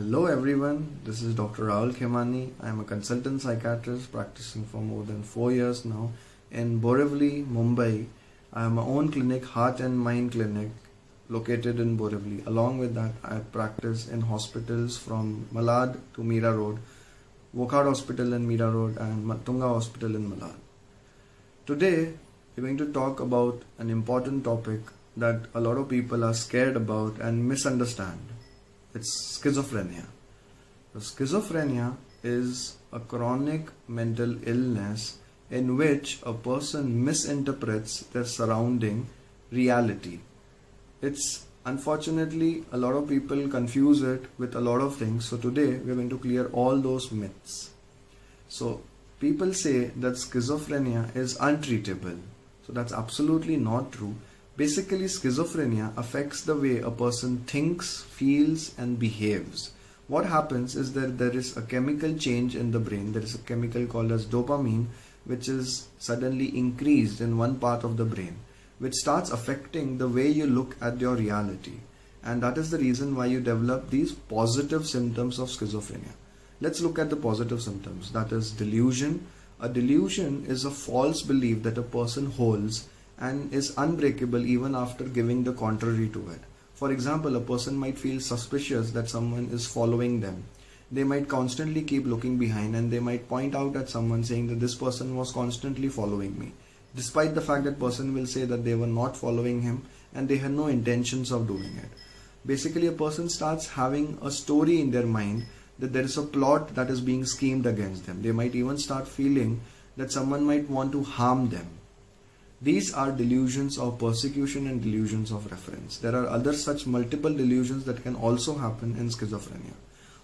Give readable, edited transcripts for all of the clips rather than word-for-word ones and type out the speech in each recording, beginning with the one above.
Hello everyone, this is Dr. Rahul Khemani. I am a consultant psychiatrist practicing for more than 4 years now in Borivali, Mumbai. I have my own clinic, Heart and Mind Clinic, located in Borivali. Along with that, I practice in hospitals from Malad to Mira Road, Wokhad Hospital in Mira Road and Matunga Hospital in Malad. Today, we're going to talk about an important topic that a lot of people are scared about and misunderstand. It's schizophrenia. So schizophrenia is a chronic mental illness in which a person misinterprets their surrounding reality. It's unfortunately a lot of people confuse it with a lot of things. So today we're going to clear all those myths. So people say that schizophrenia is untreatable. So that's absolutely not true. Basically, schizophrenia affects the way a person thinks, feels and behaves. What happens is that there is a chemical change in the brain. There is a chemical called as dopamine, which is suddenly increased in one part of the brain, which starts affecting the way you look at your reality. And that is the reason why you develop these positive symptoms of schizophrenia. Let's look at the positive symptoms. That is delusion. A delusion is a false belief that a person holds and is unbreakable even after giving the contrary to it. For example, a person might feel suspicious that someone is following them. They might constantly keep looking behind and they might point out at someone saying that this person was constantly following me, despite the fact that person will say that they were not following him and they had no intentions of doing it. Basically, a person starts having a story in their mind that there is a plot that is being schemed against them. They might even start feeling that someone might want to harm them. These are delusions of persecution and delusions of reference. There are other such multiple delusions that can also happen in schizophrenia.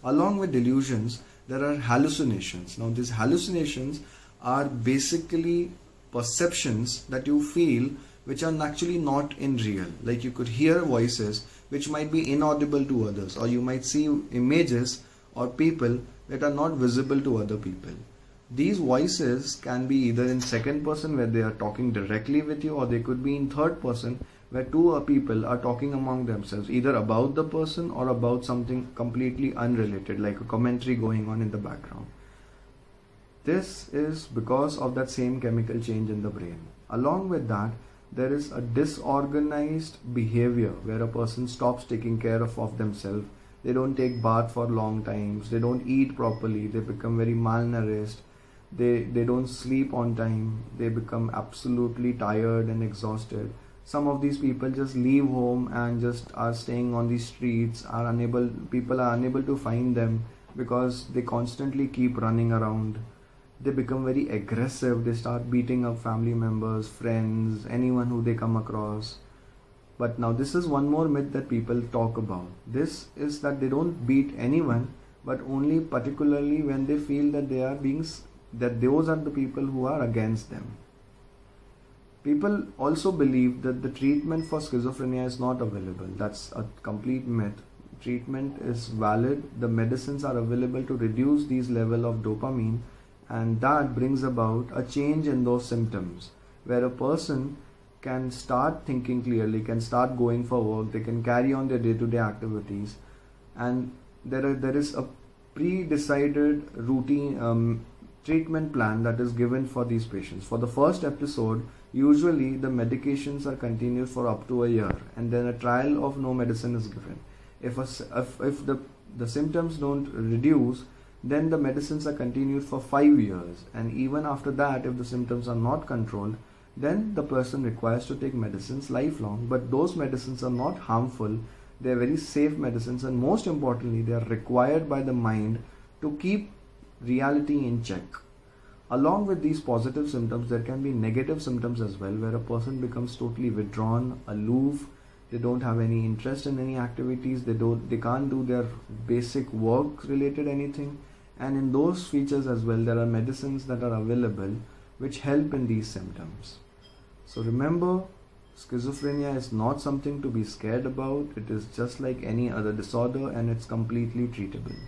Along with delusions, there are hallucinations. Now, these hallucinations are basically perceptions that you feel which are actually not in real. Like you could hear voices which might be inaudible to others, or you might see images or people that are not visible to other people. These voices can be either in second person where they are talking directly with you, or they could be in third person where two people are talking among themselves, either about the person or about something completely unrelated, like a commentary going on in the background. This is because of that same chemical change in the brain. Along with that, there is a disorganized behavior where a person stops taking care of themselves. They don't take bath for long times, they don't eat properly, they become very malnourished. They don't sleep on time, they become absolutely tired and exhausted. Some of these people just leave home and just are staying on the streets, people are unable to find them because they constantly keep running around. They become very aggressive, they start beating up family members, friends, anyone who they come across. But now this is one more myth that people talk about. This is that they don't beat anyone, but only particularly when they feel that that those are the people who are against them. People also believe that the treatment for schizophrenia is not available. That's a complete myth. Treatment is valid. The medicines are available to reduce these level of dopamine, and that brings about a change in those symptoms where a person can start thinking clearly, can start going for work, they can carry on their day-to-day activities, and there is a pre-decided routine treatment plan that is given for these patients. For the first episode, usually the medications are continued for up to a year, and then a trial of no medicine is given. If the symptoms don't reduce, then the medicines are continued for 5 years, and even after that, if the symptoms are not controlled, then the person requires to take medicines lifelong. But those medicines are not harmful, they are very safe medicines, and most importantly, they are required by the mind to keep reality in check. Along with these positive symptoms, there can be negative symptoms as well, where a person becomes totally withdrawn, aloof, they don't have any interest in any activities, they can't do their basic work related anything. And in those features as well, there are medicines that are available which help in these symptoms. So remember, schizophrenia is not something to be scared about. It is just like any other disorder and it's completely treatable.